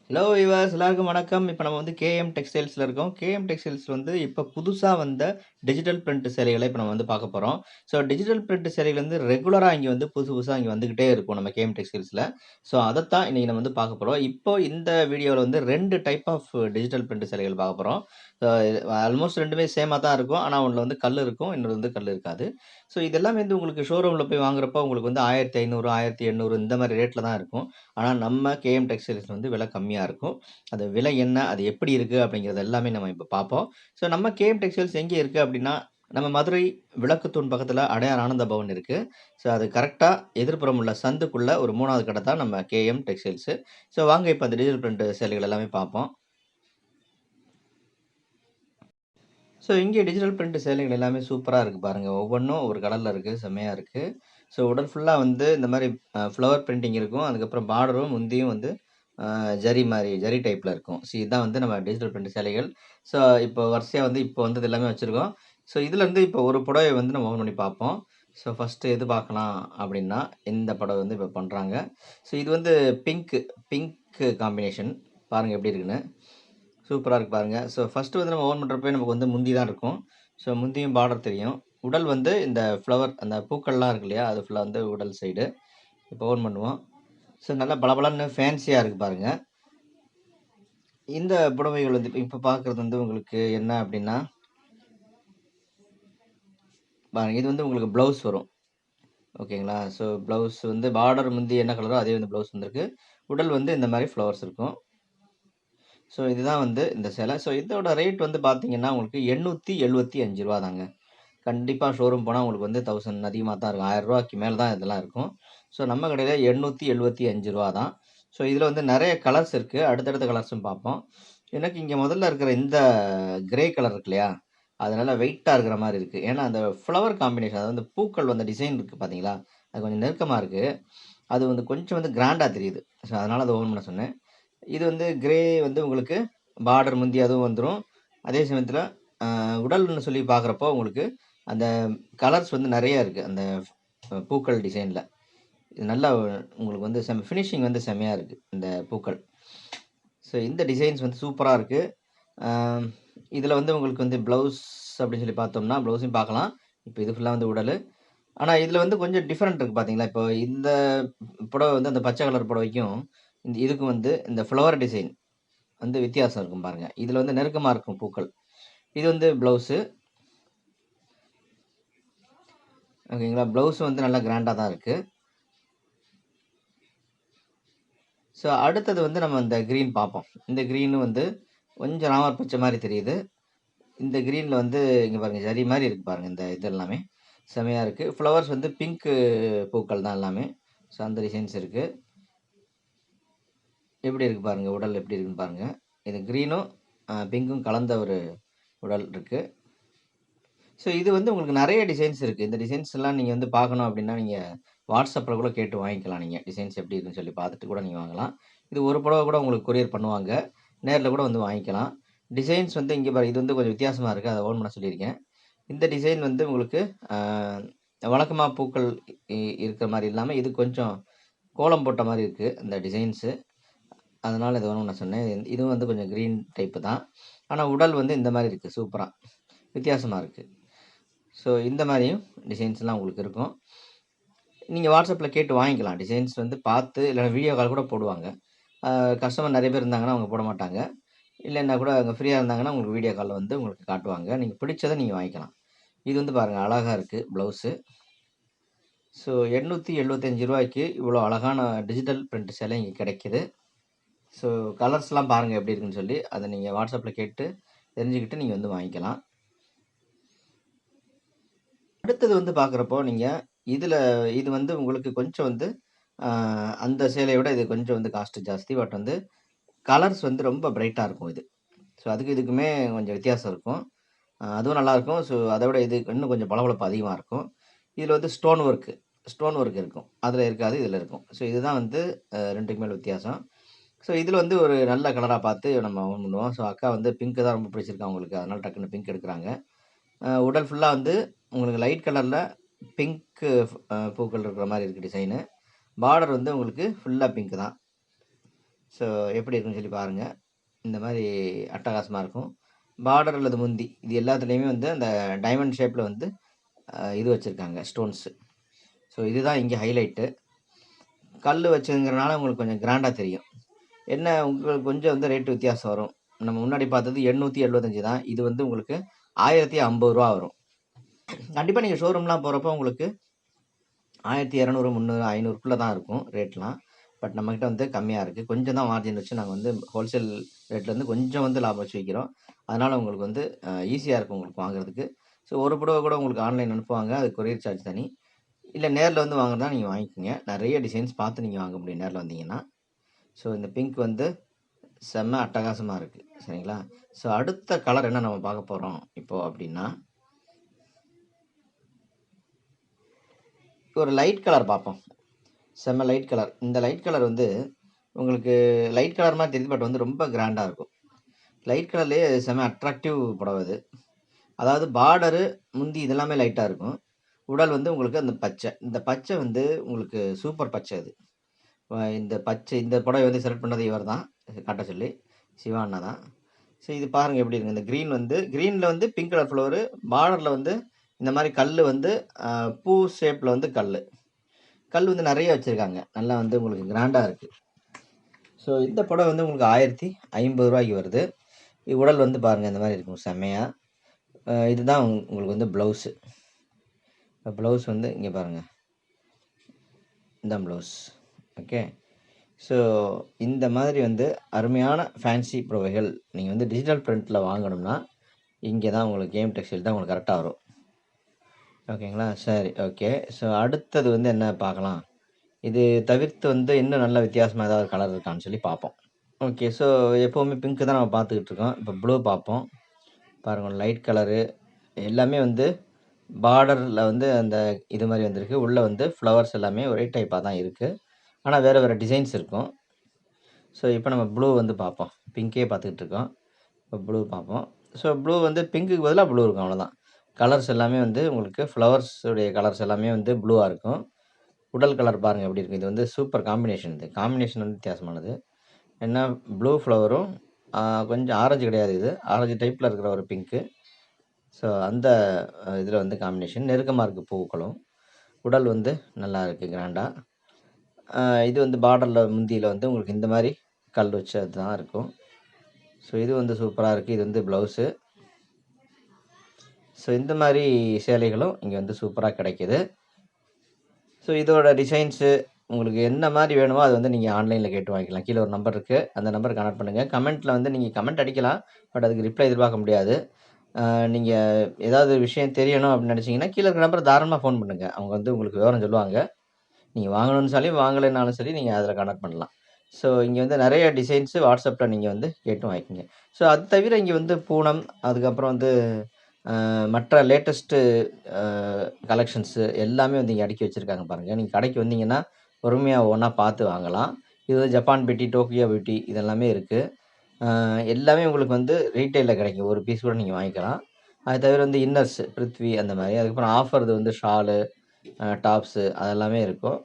Hello viewers எல்லாருக்கும் வணக்கம். இப்ப நம்ம வந்து கேஎம் டெக்ஸ்டைல்ஸ்ல இருக்கோம். கேஎம் டெக்ஸ்டைல்ஸ் வந்து இப்ப புதுசா வந்த டிஜிட்டல் பிரிண்ட் சேலைகள இப்ப நம்ம வந்து பார்க்க போறோம். டிஜிட்டல் பிரிண்ட் சேலைகள் வந்து ரெகுலரா இங்க வந்து புதுசு புதுசா இங்க வந்துகிட்டே இருக்கும் நம்ம கேஎம் டெக்ஸ்டைல்ஸ்ல. அதத்தான் இன்னைக்கு நம்ம வந்து பார்க்க போறோம். இப்போ இந்த வீடியோல வந்து 2 டைப் ஆஃப் டிஜிட்டல் பிரிண்ட் சேலைகள் பார்க்க போறோம். ஸோ ஆல்மோஸ்ட் 2மே சேமா தான் இருக்கும். ஆனா ஒண்ணுல வந்து கல்லு இருக்கும். இன்னொரு வந்து கல்லு இருக்காது. இது எல்லாமே வந்து உங்களுக்கு ஷோரூம்ல போய் வாங்குறப்போ உங்களுக்கு வந்து 1500, 1800 இந்த மாரி ரேட்ல தான் இருக்கும். ஆனா நம்ம கேஎம் டெக்ஸ்டைல்ஸ் வந்து விலை கம்மியா இருக்கும். அது விலை என்ன? அது எப்படி இருக்கு? அப்படிங்கிறது எல்லாமே நம்ம இப்ப பார்ப்போம். நம்ம கேஎம் டெக்ஸ்டைல்ஸ் எங்கே இருக்கு அப்படின்னா, நம்ம மதுரை விளக்குத்தூண் பக்கத்துல அடையார் ஆனந்த பவன் இருக்கு. அது கரெக்ட்டா எதிர்ப்புறம் உள்ள சந்துக்குள்ள ஒரு 3வது கடை தான் நம்ம கேஎம் டெக்ஸ்டைல்ஸ். வாங்க இப்ப அந்த டிஜிட்டல் பிரிண்ட் சேலைகள் எல்லாமே பார்ப்போம். இங்கே டிஜிட்டல் பிரிண்ட் சேலைகள் எல்லாமே சூப்பரா இருக்கு பாருங்க. ஒவ்வொன்னும் ஒரு கலர்ல இருக்கு. செம்மையா இருக்கு. உடல் ஃபுல்லா வந்து இந்த மாரி ஃப்ளவர் பிரிண்டிங் இருக்கும். அதுக்கப்புறம் பார்டரும் முந்தியும் வந்து ஜரி மாரி ஜரி டைப்ல இருக்கும். இதான் வந்து நம்ம டிஜிட்டல் பிரிண்ட் சேலைகள். ஸோ இப்போ வரிசையா வந்து இப்போ வந்தது எல்லாமே வச்சிருக்கோம். இதுலருந்து இப்போ ஒரு புடவை வந்து நம்ம ஓப்பன் பண்ணி பார்ப்போம். ஃபர்ஸ்ட்டு எது பார்க்கலாம் அப்படின்னா, இந்த புடவை வந்து இப்போ பண்றாங்க. இது வந்து பிங்க் பிங்க் காம்பினேஷன். பாருங்க எப்படி இருக்குன்னு. சூப்பரா இருக்கு பாருங்க. ஃபர்ஸ்ட்டு வந்து நம்ம ஓப்பன் பண்றப்பயே நமக்கு வந்து முந்தி தான் இருக்கும். முந்தியும் பார்டர் தெரியும். உடல் வந்து இந்த ஃப்ளவர் அந்த பூக்கள்லாம் இருக்கு இல்லையா? அது ஃபுல்லா வந்து உடல் சைடு. இப்போ ஓப்பன் பண்ணுவோம். நல்லா பளபளன்னு ஃபேன்சியா இருக்கு பாருங்க. இந்த புடவைகள் வந்து இப்ப பார்க்குறது வந்து உங்களுக்கு என்ன அப்டின்னா, பாருங்க இது வந்து உங்களுக்கு ப்ளவுஸ் வரும். ஓகேங்களா? ப்ளவுஸ் வந்து பார்டர் முந்தி என்ன கலரோ அதே வந்து ப்ளவுஸ் வந்திருக்கு. உடல் வந்து இந்த மாரி ஃப்ளவர்ஸ் இருக்கும். இதுதான் வந்து இந்த சேலை. இதோட ரேட் வந்து பார்த்தீங்கன்னா, உங்களுக்கு ரூ. 875 தாங்க. கண்டிப்பா ஷோரூம் போனா உங்களுக்கு வந்து 1000 அதிகமா தான் இருக்கும். ரூ. 1000க்கு மேல தான் இதெல்லாம் இருக்கும். நம்ம கடையில ரூ. 875 தான். இதுல வந்து நெறைய கலர்ஸ் இருக்கு. அடுத்தடுத்த கலர்ஸும் பார்ப்போம். எனக்கு இங்க முதல்ல இருக்கிற இந்த கிரே கலர் இருக்கு இல்லையா? அது நல்லா வெயிட்டா இருக்கிற மாரி இருக்கு. ஏன்னா, அந்த ஃப்ளவர் காம்பினேஷன் அதாவது அந்த பூக்கள் அந்த டிசைன் இருக்கு பார்த்தீங்களா? அது கொஞ்சம் நெருக்கமா இருக்கு. அது வந்து கொஞ்சம் வந்து கிராண்டா தெரியுது. அதனால அத ஓப்பன் பண்ண சொன்னேன். இது வந்து கிரே வந்து உங்களுக்கு பார்டர் முந்தி அதுவும் வந்துரும். அதே சமயத்தில உடல்ன்னு சொல்லி பார்க்குறப்போ உங்களுக்கு அந்த கலர்ஸ் வந்து நெறைய இருக்கு. அந்த பூக்கள் டிசைன்ல. இது நல்லா உங்களுக்கு வந்து ஃபினிஷிங் வந்து செம்மையா இருக்கு. இந்த பூக்கள். இந்த டிசைன்ஸ் வந்து சூப்பரா இருக்கு. அ இதில வந்து உங்களுக்கு வந்து ப்ளவுஸ் அப்படின்னு சொல்லி பார்த்தோம்னா, ப்ளவுஸையும் பார்க்கலாம். இப்ப இது ஃபுல்லா வந்து உடலு. ஆனா இதில வந்து கொஞ்சம் டிஃபரெண்ட் இருக்கு பார்த்தீங்களா? இப்போ இந்த புடவ வந்து அந்த பச்சை கலர் புடவைக்கும், இதுக்கும் வந்து இந்த ஃப்ளவர் டிசைன் வந்து வித்தியாசம் இருக்கும் பாருங்க. இதில வந்து நெருக்கமா இருக்கும் பூக்கள். இது வந்து ப்ளவுஸு. ஓகேங்களா? ப்ளவுஸ் வந்து நல்லா கிராண்டா தான் இருக்கு. அடுத்தது வந்து நம்ம இந்த கிரீன் பார்ப்போம். இந்த கிரீனும் வந்து கொஞ்சம் ராமர் பச்சை மாரி தெரியுது. இந்த கிரீன்ல வந்து இங்க பாருங்க ஜரி மாரி இருக்கு பாருங்க. இந்த இது எல்லாமே செமையா இருக்கு. ஃப்ளவர்ஸ் வந்து பிங்க் பூக்கள் தான் எல்லாமே. அந்த டிசைன்ஸ் இருக்கு. எப்படி இருக்கு பாருங்க. உடல் எப்படி இருக்குன்னு பாருங்க. இது கிரீனும், பிங்க்கும் கலந்த ஒரு உடல் இருக்கு. இது வந்து உங்களுக்கு நெறைய டிசைன்ஸ் இருக்கு. இந்த டிசைன்ஸ் எல்லாம் நீங்க வந்து பார்க்கணும் அப்படின்னா, நீங்க WhatsAppல கூட கேட்டு வாங்கிக்கலாம் நீங்க. டிசைன்ஸ் எப்படி இருக்குன்னு சொல்லி பார்த்துட்டு கூட நீங்க வாங்கலாம். இது ஒரு புடவ கூட உங்களுக்கு கொரியர் பண்ணுவாங்க. நேர்ல கூட வந்து வாங்கிக்கலாம். டிசைன்ஸ் வந்து இங்க பாருங்க. இது வந்து கொஞ்சம் வித்தியாசமா இருக்கு. அத ஓப்பன் பண்ண சொல்லியிருக்கேன். இந்த டிசைன் வந்து உங்களுக்கு அ வழக்கமா பூக்கள் இருக்கிற மாரி இல்லாம, இது கொஞ்சம் கோலம் போட்ட மாரி இருக்கு. இந்த டிசைன்ஸு. அதனால இத வேணும்னு நான் சொன்னேன். இதுவும் வந்து கொஞ்சம் கிரீன் டைப் தான். ஆனா உடல் வந்து இந்த மாரி இருக்கு. சூப்பரா. வித்தியாசமா இருக்கு. இந்த மாரியும் டிசைன்ஸ்லாம் உங்களுக்கு இருக்கும். நீங்க WhatsAppல கேட்டு வாங்கிக்கலாம். டிசைன்ஸ் வந்து பார்த்து இல்லன்னா வீடியோ கால் கூட போடுவாங்க. அ கஸ்டமர் நெறைய பேர் இருந்தாங்கன்னா, அவங்க போட மாட்டாங்க. இல்லன்னா கூட அவங்க ஃப்ரீயா இருந்தாங்கன்னா, உங்களுக்கு வீடியோ கால்ல வந்து உங்களுக்கு காட்டுவாங்க. நீங்க பிடிச்சத நீங்க வாங்கிக்கலாம். இது வந்து பாருங்க அழகா இருக்கு ப்ளவுஸு. ரூ. 875க்கு இவ்வளோ அழகான டிஜிட்டல் பிரிண்ட் சேலை இங்க கிடைக்குது. ஸோ கலர்ஸ்லாம் பாருங்க எப்படி இருக்குன்னு சொல்லி, அத நீங்க WhatsAppல கேட்டு தெரிஞ்சுக்கிட்டு நீங்க வந்து வாங்கிக்கலாம். அடுத்தது வந்து பார்க்குறப்போ, நீங்க இதுல இது வந்து உங்களுக்கு கொஞ்சம் வந்து அ அந்த சேலைய விட இது கொஞ்சம் வந்து காஸ்ட் ஜாஸ்தி. பட் வந்து கலர்ஸ் வந்து ரொம்ப பிரைட்டா இருக்கும் இது. அதுக்கும் இதுக்குமே கொஞ்சம் வித்தியாசம் இருக்கும். அதுவும் நல்லாருக்கும். அத விட இது இன்னும் கொஞ்சம் பளபளப்பு அதிகமா இருக்கும். இதுல வந்து ஸ்டோன் ஒர்க் இருக்கும். அதுல இருக்காது, இதுல இருக்கும். இதுதான் வந்து 2க்கு மேல வித்தியாசம். இதுல வந்து ஒரு நல்ல கலரா பார்த்து நம்ம ஓன் பண்ணுவோம். அக்கா வந்து பிங்க் தான் ரொம்ப பிடிச்சிருக்கு அவங்களுக்கு. அதனால டக்குனு பிங்க் எடுக்குறாங்க. உடல் ஃபுல்லா வந்து உங்களுக்கு லைட் கலர்ல பிங்க் பூக்கள் இருக்கிற மாரி இருக்கு டிசைனு. பார்டர் வந்து உங்களுக்கு ஃபுல்லா பிங்க் தான். ஸோ எப்படி இருக்குன்னு சொல்லி பாருங்க. இந்த மாரி அட்டகாசமா இருக்கும். பார்டர் அல்லது முந்தி இது எல்லாத்துலயுமே வந்து அந்த டைமண்ட் ஷேப்ல வந்து இது வச்சிருக்காங்க ஸ்டோன்ஸு. ஸோ இதுதான் இங்க ஹைலைட்டு. கல்லு வச்சதுங்கிறனால உங்களுக்கு கொஞ்சம் கிராண்டா தெரியும். என்ன உங்களுக்கு கொஞ்சம் வந்து ரேட் வித்தியாசம் வரும். நம்ம முன்னாடி பார்த்தது ரூ. 875 தான். இது வந்து உங்களுக்கு ரூ. 1050 வரும். கண்டிப்பா நீங்க ஷோரூம்லாம் போறப்போ உங்களுக்கு 1200, 300, 500க்குள்ள தான் இருக்கும் ரேட்லாம். பட் நம்மகிட்ட வந்து கம்மியா இருக்கு. கொஞ்சம் தான் மார்ஜின் வச்சு நாங்க வந்து ஹோல்சேல் ரேட்லேருந்து கொஞ்சம் வந்து லாபம் வச்சு விக்கிறோம். அதனால உங்களுக்கு வந்து ஈஸியா இருக்கும் உங்களுக்கு வாங்குறதுக்கு. ஸோ ஒரு புடவ கூட உங்களுக்கு ஆன்லைன் அனுப்புவாங்க. அது கொரியர் சார்ஜ் தனி. இல்ல நேர்ல வந்து வாங்குறதா நீங்க வாங்கிக்கங்க. நெறைய டிசைன்ஸ் பார்த்து நீங்க வாங்க முடியும் நேர்ல வந்தீங்கன்னா. ஸோ இந்த பிங்க் வந்து செம்ம அட்டகாசமா இருக்கு. சரிங்களா? ஸோ அடுத்த கலர் என்ன நம்ம பார்க்க போறோம் இப்போ அப்டின்னா ஒரு லைட் கலர் பார்ப்போம். செம்ம லைட் கலர். இந்த லைட் கலர் வந்து உங்களுக்கு லைட் கலர் மாரி தெரியுது. பட் வந்து ரொம்ப கிராண்டா இருக்கும். லைட் கலர்லயே செம்ம அட்ராக்டிவ் புடவ இது. அதாவது பார்டரு, முந்தி இது எல்லாமே லைட்டா இருக்கும். உடல் வந்து உங்களுக்கு அந்த பச்சை. இந்த பச்சை வந்து உங்களுக்கு சூப்பர் பச்சை இது. இந்த பச்சை இந்த புடவை வந்து செலக்ட் பண்ணது இவர் தான். காட்ட சொல்லி. சிவா அண்ணா தான். ஸோ இது பாருங்க எப்படி இருக்கு. இந்த கிரீன் வந்து கிரீன்ல வந்து பிங்க் கலர் ஃப்ளவரு, பார்டர்ல வந்து இந்த மாரி கல்லு வந்து பூ ஷேப்ல வந்து கல்லு. கல் வந்து நெறைய வச்சிருக்காங்க. நல்லா வந்து உங்களுக்கு கிராண்டா இருக்கு. ஸோ இந்த புடவை வந்து உங்களுக்கு ரூ. 1050 வருது. உடல் வந்து பாருங்க இந்த மாரி இருக்கும் செம்மையா. இதுதான் உங்களுக்கு வந்து ப்ளவுஸு. ப்ளவுஸ் வந்து இங்க பாருங்க. இதான் ப்ளவுஸ். ஓகே. ஸோ இந்த மாதிரி வந்து அருமையான ஃபேன்சி புடவைகள் நீங்க வந்து டிஜிட்டல் பிரிண்ட்ல வாங்கணும்னா, இங்க தான் உங்களுக்கு கேம் டெக்ஸ்டைல் தான் உங்களுக்கு கரெக்ட்டா வரும். ஓகேங்களா? சரி, ஓகே. ஸோ அடுத்தது வந்து என்ன பார்க்கலாம்? இது தவிர்த்து வந்து இன்னும் நல்ல வித்தியாசமா ஏதாவது கலர் இருக்கான்னு சொல்லி பார்ப்போம். ஓகே. ஸோ எப்பவுமே பிங்க் தான் நம்ம பார்த்துக்கிட்டு இருக்கோம். இப்போ ப்ளூ பார்ப்போம். பாருங்க லைட் கலரு எல்லாமே வந்து பார்டர்ல வந்து அந்த இது மாரி வந்திருக்கு. உள்ள வந்து ஃப்ளவர்ஸ் எல்லாமே ஒரே டைப்பா தான் இருக்கு. ஆனா வேற வேற டிசைன்ஸ் இருக்கும். ஸோ இப்போ நம்ம ப்ளூ வந்து பார்ப்போம். பிங்க்கே பார்த்துக்கிட்டு இருக்கோம். இப்போ ப்ளூ பார்ப்போம். ஸோ ப்ளூ வந்து பிங்க்குக்கு பதிலா ப்ளூ இருக்கும் அவ்வளோதான். கலர்ஸ் எல்லாமே வந்து உங்களுக்கு ஃப்ளவர்ஸ் உடைய கலர்ஸ் எல்லாமே வந்து ப்ளூவா இருக்கும். உடல் கலர் பாருங்க எப்படி இருக்கு. இது வந்து சூப்பர் காம்பினேஷன் இது. காம்பினேஷன் வந்து வித்தியாசமானது. என்ன ப்ளூ ஃப்ளவரும் கொஞ்சம் ஆரஞ்சு கிடையாது இது. ஆரஞ்சு டைப்ல இருக்கிற ஒரு பிங்க்கு. ஸோ அந்த இதில வந்து காம்பினேஷன் நெருக்கமா இருக்கு பூக்களும். உடல் வந்து நல்லா இருக்கு கிராண்டா. இது வந்து பார்டர்ல முந்தியில வந்து உங்களுக்கு இந்த மாரி கல் வச்சது தான் இருக்கும். ஸோ இது வந்து சூப்பரா இருக்கு. இது வந்து ப்ளவுஸு. ஸோ இந்த மாரி சேலைகளும் இங்க வந்து சூப்பரா கிடைக்குது. ஸோ இதோட டிசைன்ஸு உங்களுக்கு என்ன மாரி வேணுமோ அது வந்து நீங்க ஆன்லைன்ல கேட்டு வாங்கிக்கலாம். கீழ ஒரு நம்பர் இருக்கு. அந்த நம்பருக்கு கான்டாக்ட் பண்ணுங்க. கமெண்ட்ல வந்து நீங்க கமெண்ட் அடிக்கலாம். பட் அதுக்கு ரிப்ளை எதிர்பார்க்க முடியாது. நீங்க ஏதாவது விஷயம் தெரியணும் அப்படின்னு நினைச்சீங்கன்னா, கீழ இருக்கிற நம்பர் தாராளமா ஃபோன் பண்ணுங்க. அவங்க வந்து உங்களுக்கு விவரம் சொல்லுவாங்க. நீங்க வாங்கணும்னு சொல்லி வாங்கலைனாலும் சரி, நீங்க அதில கான்டாக்ட் பண்ணலாம். ஸோ இங்க வந்து நெறைய டிசைன்ஸு WhatsAppல நீங்க வந்து கேட்டு வாங்கிக்கங்க. ஸோ அது தவிர இங்க வந்து பூனம், அதுக்கப்புறம் வந்து மற்ற லேட்டஸ்ட்டு அ கலெக்ஷன்ஸு எல்லாமே வந்து இங்க அடுக்கி வச்சிருக்காங்க பாருங்க. நீங்க கடைக்கு வந்தீங்கன்னா, பொறுமையா ஒவ்வொன்னா பார்த்து வாங்கலாம். இது வந்து ஜப்பான் பியூட்டி, டோக்கியோ பியூட்டி இது எல்லாமே இருக்கு. எல்லாமே உங்களுக்கு வந்து ரீட்டெயில்ல கிடைக்கும். ஒரு பீஸ் கூட நீங்க வாங்கிக்கலாம். அது தவிர வந்து இன்னர்ஸ் பிருத்வி அந்த மாரி. அதுக்கப்புறம் ஆஃபர்து வந்து ஷாலு, டாப்ஸு அதெல்லாமே இருக்கும்.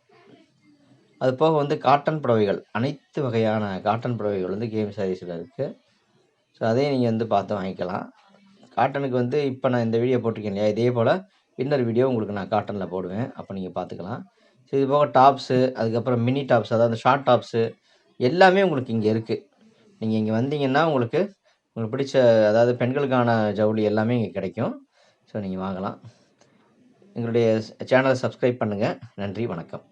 அது போக வந்து காட்டன் புடவைகள், அனைத்து வகையான காட்டன் புடவைகள் வந்து கேம் சாரீஸ்ல இருக்கு. ஸோ அதையும் நீங்க வந்து பார்த்து வாங்கிக்கலாம். காட்டனுக்கு வந்து இப்ப நான் இந்த வீடியோ போட்டிருக்கேன் இல்லையா? இதே போல இன்னொரு வீடியோ உங்களுக்கு நான் காட்டன்ல போடுவேன். அப்ப நீங்க பார்த்துக்கலாம். ஸோ இது போக டாப்ஸு, அதுக்கப்புறம் மினி டாப்ஸ் அதாவது ஷார்ட் டாப்ஸு எல்லாமே உங்களுக்கு இங்க இருக்கு. நீங்க இங்க வந்தீங்கன்னா, உங்களுக்கு பிடிச்ச அதாவது பெண்களுக்கான ஜவுளி எல்லாமே இங்க கிடைக்கும். ஸோ நீங்க வாங்கலாம். எங்களுடைய சேனல சப்ஸ்கிரைப் பண்ணுங்க. நன்றி, வணக்கம்.